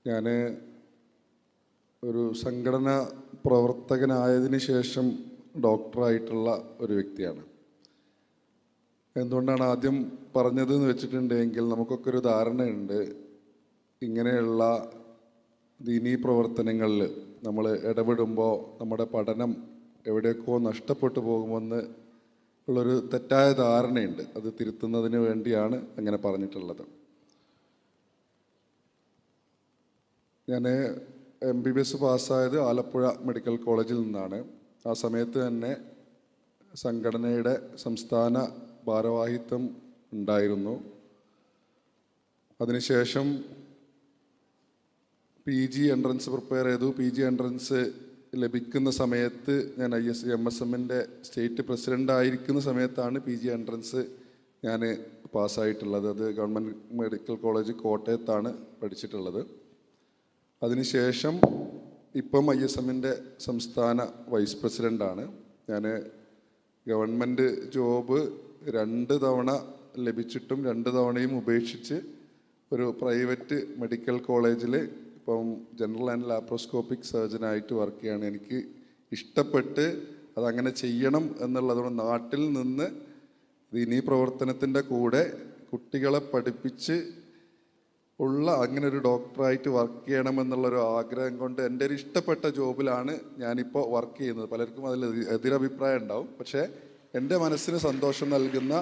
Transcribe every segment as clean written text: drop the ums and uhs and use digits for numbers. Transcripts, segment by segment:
ഞാൻ ഒരു സംഘടനാ പ്രവർത്തകനായതിനു ശേഷം ഡോക്ടറായിട്ടുള്ള ഒരു വ്യക്തിയാണ്. എന്തുകൊണ്ടാണ് ആദ്യം പറഞ്ഞതെന്ന് വെച്ചിട്ടുണ്ടെങ്കിൽ നമുക്കൊക്കെ ഒരു ധാരണയുണ്ട്, ഇങ്ങനെയുള്ള ദീനീ പ്രവർത്തനങ്ങളിൽ നമ്മൾ ഇടപെടുമ്പോൾ നമ്മുടെ പഠനം എവിടെയൊക്കെ നഷ്ടപ്പെട്ടു പോകുമെന്ന് ഉള്ളൊരു തെറ്റായ ധാരണയുണ്ട്. അത് തിരുത്തുന്നതിന് വേണ്ടിയാണ് അങ്ങനെ പറഞ്ഞിട്ടുള്ളത്. ഞാൻ MBBS പാസ്സായത് ആലപ്പുഴ മെഡിക്കൽ കോളേജിൽ നിന്നാണ്. ആ സമയത്ത് തന്നെ സംഘടനയുടെ സംസ്ഥാന ഭാരവാഹിത്വം ഉണ്ടായിരുന്നു. അതിനുശേഷം PG എൻട്രൻസ് പ്രിപ്പയർ ചെയ്തു. PG എൻട്രൻസ് ലഭിക്കുന്ന സമയത്ത് ഞാൻ ISMSMൻ്റെ സ്റ്റേറ്റ് പ്രസിഡൻ്റ് ആയിരിക്കുന്ന സമയത്താണ് PG എൻട്രൻസ് ഞാൻ പാസ്സായിട്ടുള്ളത്. അത് ഗവൺമെൻറ് മെഡിക്കൽ കോളേജ് കോട്ടയത്താണ് പഠിച്ചിട്ടുള്ളത്. അതിനുശേഷം ഇപ്പം ISMൻ്റെ സംസ്ഥാന വൈസ് പ്രസിഡൻ്റാണ്. ഞാൻ ഗവൺമെൻറ് ജോബ് 2 തവണ ലഭിച്ചിട്ടും 2 തവണയും ഉപേക്ഷിച്ച് ഒരു പ്രൈവറ്റ് മെഡിക്കൽ കോളേജിൽ ഇപ്പം ജനറൽ ആൻഡ് ലാപ്രോസ്കോപ്പിക് സർജനായിട്ട് വർക്ക് ചെയ്യാണ്. എനിക്ക് ഇഷ്ടപ്പെട്ട് അതങ്ങനെ ചെയ്യണം എന്നുള്ളതുകൊണ്ട് നാട്ടിൽ നിന്ന് ദീനീ പ്രവർത്തനത്തിൻ്റെ കൂടെ കുട്ടികളെ പഠിപ്പിച്ച് ഉള്ള അങ്ങനെ ഒരു ഡോക്ടറായിട്ട് വർക്ക് ചെയ്യണമെന്നുള്ളൊരു ആഗ്രഹം കൊണ്ട് എൻ്റെ ഒരു ഇഷ്ടപ്പെട്ട ജോബിലാണ് ഞാനിപ്പോൾ വർക്ക് ചെയ്യുന്നത്. പലർക്കും അതിൽ എതിരഭിപ്രായം ഉണ്ടാവും. പക്ഷേ എൻ്റെ മനസ്സിന് സന്തോഷം നൽകുന്ന,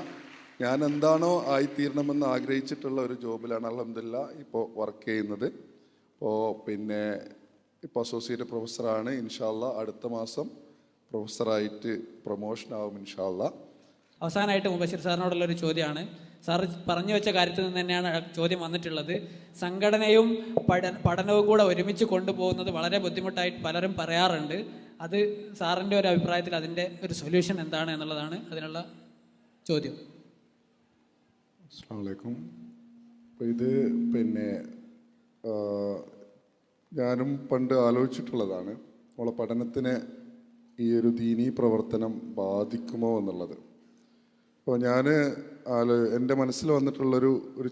ഞാൻ എന്താണോ ആയിത്തീരണമെന്ന് ആഗ്രഹിച്ചിട്ടുള്ള ഒരു ജോബിലാണ് അൽഹംദുലില്ലാ ഇപ്പോൾ വർക്ക് ചെയ്യുന്നത്. ഇപ്പോൾ അസോസിയേറ്റ് പ്രൊഫസറാണ്. ഇൻഷാ അല്ലാഹ് അടുത്ത മാസം പ്രൊഫസറായിട്ട് പ്രൊമോഷൻ ആവും ഇൻഷാ അല്ലാഹ്. അവസാനമായിട്ട് മുബഷിർ സാറിനോടുള്ളൊരു ചോദ്യമാണ്. സാർ പറഞ്ഞു വെച്ച കാര്യത്തിൽ നിന്ന് തന്നെയാണ് ചോദ്യം വന്നിട്ടുള്ളത്. സംഘടനയും പഠനവും കൂടെ ഒരുമിച്ച് കൊണ്ടുപോകുന്നത് വളരെ ബുദ്ധിമുട്ടായിട്ട് പലരും പറയാറുണ്ട്. അത് സാറിൻ്റെ ഒരു അഭിപ്രായത്തിൽ അതിൻ്റെ ഒരു സൊല്യൂഷൻ എന്താണ് എന്നുള്ളതാണ് അതിനുള്ള ചോദ്യം. അസ്സലാമു അലൈക്കും. അപ്പോൾ ഇത് ഞാനും പണ്ട് ആലോചിച്ചിട്ടുള്ളതാണ്, നമ്മളെ പഠനത്തിന് ഈ ഒരു ദീനീ പ്രവർത്തനം ബാധിക്കുമോ എന്നുള്ളത്. അപ്പോൾ ഞാൻ എൻ്റെ മനസ്സിൽ വന്നിട്ടുള്ളൊരു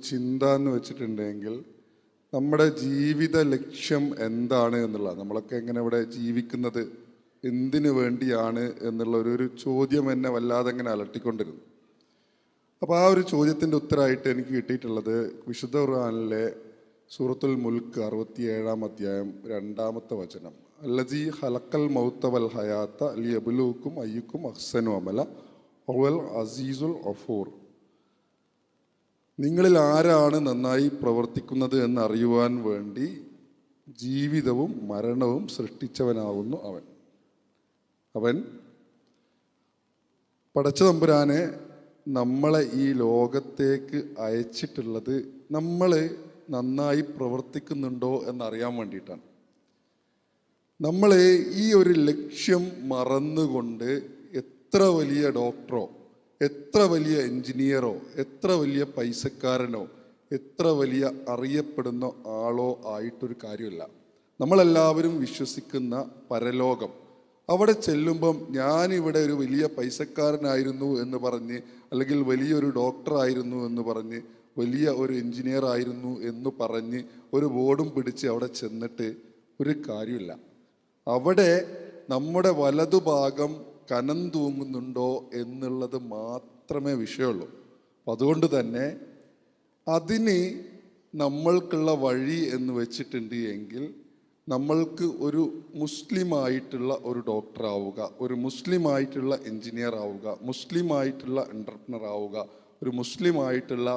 ചിന്ത എന്ന് വെച്ചിട്ടുണ്ടെങ്കിൽ, നമ്മുടെ ജീവിത ലക്ഷ്യം എന്താണ് എന്നുള്ളത്, നമ്മളൊക്കെ എങ്ങനെ ഇവിടെ ജീവിക്കുന്നത്, എന്തിനു വേണ്ടിയാണ് എന്നുള്ളൊരു ചോദ്യം എന്നെ വല്ലാതെ എങ്ങനെ അലട്ടിക്കൊണ്ടിരുന്നു. അപ്പോൾ ആ ഒരു ചോദ്യത്തിൻ്റെ ഉത്തരമായിട്ട് എനിക്ക് കിട്ടിയിട്ടുള്ളത് വിശുദ്ധ ഖുർആനിലെ സൂറത്തുൽ മുൽക്ക് 67-ാം അധ്യായം 2-ാമത്തെ വചനം, അല്ലദീ ഖലഖൽ മൗത വൽ ഹയാത്ത ലിയബ്ലൂക്കും അയ്യുക്കും അഹ്സനു അമല വഹുവൽ അസീസുൽ ഗഫൂർ. നിങ്ങളിൽ ആരാണ് നന്നായി പ്രവർത്തിക്കുന്നത് എന്നറിയുവാൻ വേണ്ടി ജീവിതവും മരണവും സൃഷ്ടിച്ചവനാകുന്നു അവൻ. അവൻ പടച്ച തമ്പുരാനെ നമ്മളെ ഈ ലോകത്തേക്ക് അയച്ചിട്ടുള്ളത് നമ്മൾ നന്നായി പ്രവർത്തിക്കുന്നുണ്ടോ എന്നറിയാൻ വേണ്ടിയിട്ടാണ്. നമ്മൾ ഈ ഒരു ലക്ഷ്യം മറന്നുകൊണ്ട് എത്ര വലിയ ഡോക്ടറോ, എത്ര വലിയ എൻജിനീയറോ, എത്ര വലിയ പൈസക്കാരനോ, എത്ര വലിയ അറിയപ്പെടുന്ന ആളോ ആയിട്ടൊരു കാര്യമില്ല. നമ്മളെല്ലാവരും വിശ്വസിക്കുന്ന പരലോകം, അവിടെ ചെല്ലുമ്പം ഞാനിവിടെ ഒരു വലിയ പൈസക്കാരനായിരുന്നു എന്ന് പറഞ്ഞ്, അല്ലെങ്കിൽ വലിയൊരു ഡോക്ടറായിരുന്നു എന്ന് പറഞ്ഞ്, വലിയ ഒരു എൻജിനീയർ ആയിരുന്നു എന്ന് പറഞ്ഞ് ഒരു ബോർഡും പിടിച്ച് അവിടെ ചെന്നിട്ട് ഒരു കാര്യമില്ല. അവിടെ നമ്മുടെ വലതുഭാഗം കനം തൂങ്ങുന്നുണ്ടോ എന്നുള്ളത് മാത്രമേ വിഷയമുള്ളൂ. അപ്പം അതുകൊണ്ട് തന്നെ അതിന് നമ്മൾക്കുള്ള വഴി എന്ന് വെച്ചിട്ടുണ്ട് എങ്കിൽ, നമ്മൾക്ക് ഒരു മുസ്ലിമായിട്ടുള്ള ഒരു ഡോക്ടർ ആവുക, ഒരു മുസ്ലിമായിട്ടുള്ള എൻജിനീയർ ആവുക, മുസ്ലിമായിട്ടുള്ള എൻ്റർപ്രനർ ആവുക, ഒരു മുസ്ലിമായിട്ടുള്ള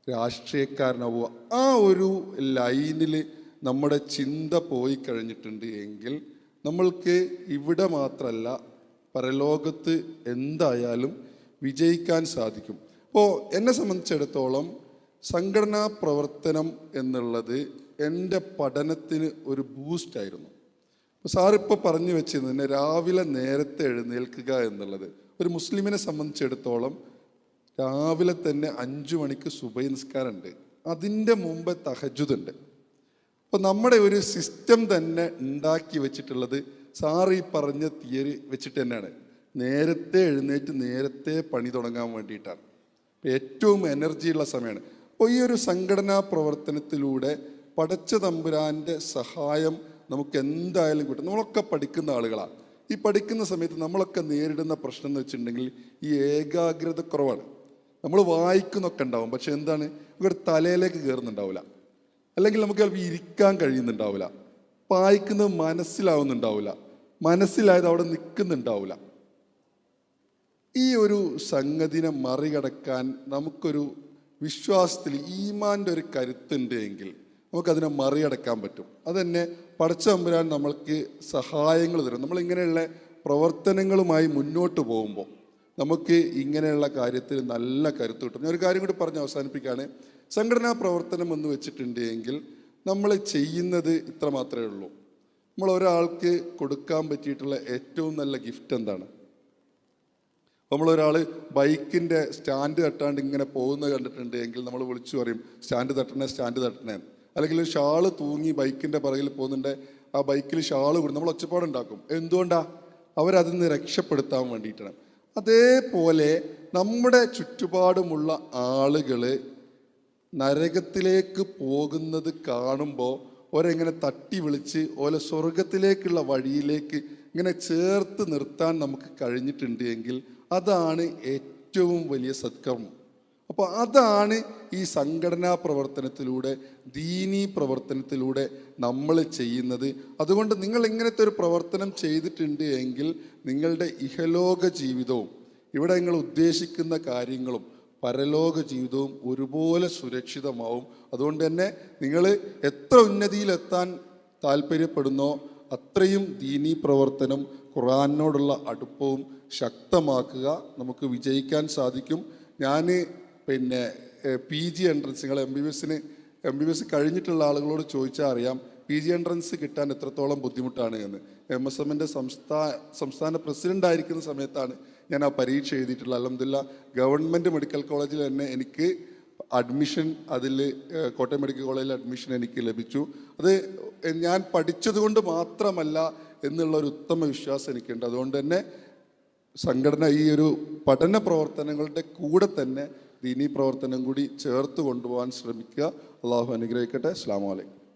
രാഷ്ട്രീയക്കാരനാവുക. ആ ഒരു ലൈനിൽ നമ്മുടെ ചിന്ത പോയി കഴിഞ്ഞിട്ടുണ്ട് എങ്കിൽ നമ്മൾക്ക് ഇവിടെ മാത്രമല്ല പരലോകത്ത് എന്തായാലും വിജയിക്കാൻ സാധിക്കും. അപ്പോൾ എന്നെ സംബന്ധിച്ചിടത്തോളം സംഘടനാ പ്രവർത്തനം എന്നുള്ളത് എൻ്റെ പഠനത്തിന് ഒരു ബൂസ്റ്റായിരുന്നു. അപ്പോൾ സാറിപ്പോൾ പറഞ്ഞു വെച്ചിരുന്നത് രാവിലെ നേരത്തെ എഴുന്നേൽക്കുക എന്നുള്ളത് ഒരു മുസ്ലിമിനെ സംബന്ധിച്ചിടത്തോളം രാവിലെ തന്നെ 5 മണിക്ക് സുബഹി നിസ്കാരമുണ്ട്, അതിൻ്റെ മുമ്പ് തഹജ്ജുദുണ്ട്. അപ്പോൾ നമ്മുടെ ഒരു സിസ്റ്റം തന്നെ ഉണ്ടാക്കി വെച്ചിട്ടുള്ളത് സാർ ഈ പറഞ്ഞ തിയറി വെച്ചിട്ട് തന്നെയാണ്. നേരത്തെ എഴുന്നേറ്റ് നേരത്തെ പണി തുടങ്ങാൻ വേണ്ടിയിട്ടാണ്. ഏറ്റവും എനർജിയുള്ള സമയമാണ്. അപ്പോൾ ഈ ഒരു സംഘടനാ പ്രവർത്തനത്തിലൂടെ പടച്ച തമ്പുരാൻ്റെ സഹായം നമുക്ക് എന്തായാലും കിട്ടും. നമ്മളൊക്കെ പഠിക്കുന്ന ആളുകളാണ്. ഈ പഠിക്കുന്ന സമയത്ത് നമ്മളൊക്കെ നേരിടുന്ന പ്രശ്നം എന്ന് വെച്ചിട്ടുണ്ടെങ്കിൽ ഈ ഏകാഗ്രത കുറവാണ്. നമ്മൾ വായിക്കുന്നൊക്കെ ഉണ്ടാവും, പക്ഷെ എന്താണ്, ഇവിടെ തലയിലേക്ക് കയറുന്നുണ്ടാവില്ല, അല്ലെങ്കിൽ നമുക്ക് ചിലപ്പോൾ ഇരിക്കാൻ കഴിയുന്നുണ്ടാവില്ല, വായിക്കുന്നത് മനസ്സിലാവുന്നുണ്ടാവില്ല, മനസ്സിലായത് അവിടെ നിൽക്കുന്നുണ്ടാവില്ല. ഈ ഒരു സംഗതിനെ മറികടക്കാൻ നമുക്കൊരു വിശ്വാസത്തിൽ ഈമാൻ്റെ ഒരു കരുത്തുണ്ട് എങ്കിൽ നമുക്കതിനെ മറികടക്കാൻ പറ്റും. അതുതന്നെ പടച്ച തമ്പുരാൻ നമ്മൾക്ക് സഹായങ്ങൾ തരും. നമ്മളിങ്ങനെയുള്ള പ്രവർത്തനങ്ങളുമായി മുന്നോട്ട് പോകുമ്പോൾ നമുക്ക് ഇങ്ങനെയുള്ള കാര്യത്തിൽ നല്ല കരുത്ത് കിട്ടും. ഞാൻ ഒരു കാര്യം കൂടി പറഞ്ഞ് അവസാനിപ്പിക്കുകയാണ്. സംഘടനാ പ്രവർത്തനം എന്ന് വെച്ചിട്ടുണ്ട് എങ്കിൽ നമ്മൾ ചെയ്യുന്നത് ഇത്ര മാത്രമേ ഉള്ളൂ. നമ്മൾ ഒരാൾക്ക് കൊടുക്കാൻ പറ്റിയിട്ടുള്ള ഏറ്റവും നല്ല ഗിഫ്റ്റ് എന്താണ്? നമ്മളൊരാൾ ബൈക്കിൻ്റെ സ്റ്റാൻഡ് തട്ടാണ്ട് ഇങ്ങനെ പോകുന്നത് കണ്ടിട്ടുണ്ട് എങ്കിൽ നമ്മൾ വിളിച്ചു പറയും, സ്റ്റാൻഡ് തട്ടണേ. അല്ലെങ്കിൽ ഷാള് തൂങ്ങി ബൈക്കിൻ്റെ പുറകിൽ പോകുന്നുണ്ട്, ആ ബൈക്കിൽ ഷാള് കൊടുക്കും, നമ്മൾ ഒച്ചപ്പാടുണ്ടാക്കും. എന്തുകൊണ്ടാണ്? അവരതിൽ നിന്ന് രക്ഷപ്പെടുത്താൻ വേണ്ടിയിട്ടാണ്. അതേപോലെ നമ്മുടെ ചുറ്റുപാടുമുള്ള ആളുകൾ നരകത്തിലേക്ക് പോകുന്നത് കാണുമ്പോൾ ഓരെങ്ങനെ തട്ടി വിളിച്ച് ഓലെ സ്വർഗത്തിലേക്കുള്ള വഴിയിലേക്ക് ഇങ്ങനെ ചേർത്ത് നിർത്താൻ നമുക്ക് കഴിഞ്ഞിട്ടുണ്ട് എങ്കിൽ അതാണ് ഏറ്റവും വലിയ സത്കർമ്മം. അപ്പോൾ അതാണ് ഈ സംഘടനാ പ്രവർത്തനത്തിലൂടെ, ദീനീ പ്രവർത്തനത്തിലൂടെ നമ്മൾ ചെയ്യുന്നത്. അതുകൊണ്ട് നിങ്ങൾ ഇങ്ങനത്തെ ഒരു പ്രവർത്തനം ചെയ്തിട്ടുണ്ട് എങ്കിൽ നിങ്ങളുടെ ഇഹലോക ജീവിതവും ഇവിടെ നിങ്ങൾ ഉദ്ദേശിക്കുന്ന കാര്യങ്ങളും പരലോക ജീവിതവും ഒരുപോലെ സുരക്ഷിതമാവും. അതുകൊണ്ട് തന്നെ നിങ്ങൾ എത്ര ഉന്നതിയിലെത്താൻ താല്പര്യപ്പെടുന്നോ അത്രയും ദീനീ പ്രവർത്തനം, ഖുർആനോടുള്ള അടുപ്പവും ശക്തമാക്കുക. നമുക്ക് വിജയിക്കാൻ സാധിക്കും. ഞാൻ PG എൻട്രൻസ്, നിങ്ങൾ MBBS കഴിഞ്ഞിട്ടുള്ള ആളുകളോട് ചോദിച്ചാൽ അറിയാം PG എൻട്രൻസ് കിട്ടാൻ എത്രത്തോളം ബുദ്ധിമുട്ടാണ് എന്ന്. MSMൻ്റെ സംസ്ഥാന പ്രസിഡൻ്റ് ആയിരിക്കുന്ന സമയത്താണ് ഞാൻ ആ പരീക്ഷ എഴുതിയിട്ടുള്ളത്. അൽഹംദുലില്ലാ ഗവൺമെൻറ് മെഡിക്കൽ കോളേജിൽ തന്നെ എനിക്ക് അഡ്മിഷൻ, അതിൽ കോട്ടയം മെഡിക്കൽ കോളേജിൽ അഡ്മിഷൻ എനിക്ക് ലഭിച്ചു. അത് ഞാൻ പഠിച്ചത് കൊണ്ട് മാത്രമല്ല എന്നുള്ളൊരു ഉത്തമ വിശ്വാസം എനിക്കുണ്ട്. അതുകൊണ്ട് തന്നെ സംഘടന ഈ ഒരു പഠന പ്രവർത്തനങ്ങളുടെ കൂടെ തന്നെ ദീനീ പ്രവർത്തനം കൂടി ചേർത്ത് കൊണ്ടുപോകാൻ ശ്രമിക്കുക. അള്ളാഹു അനുഗ്രഹിക്കട്ടെ. അസ്സലാമു അലൈക്കും.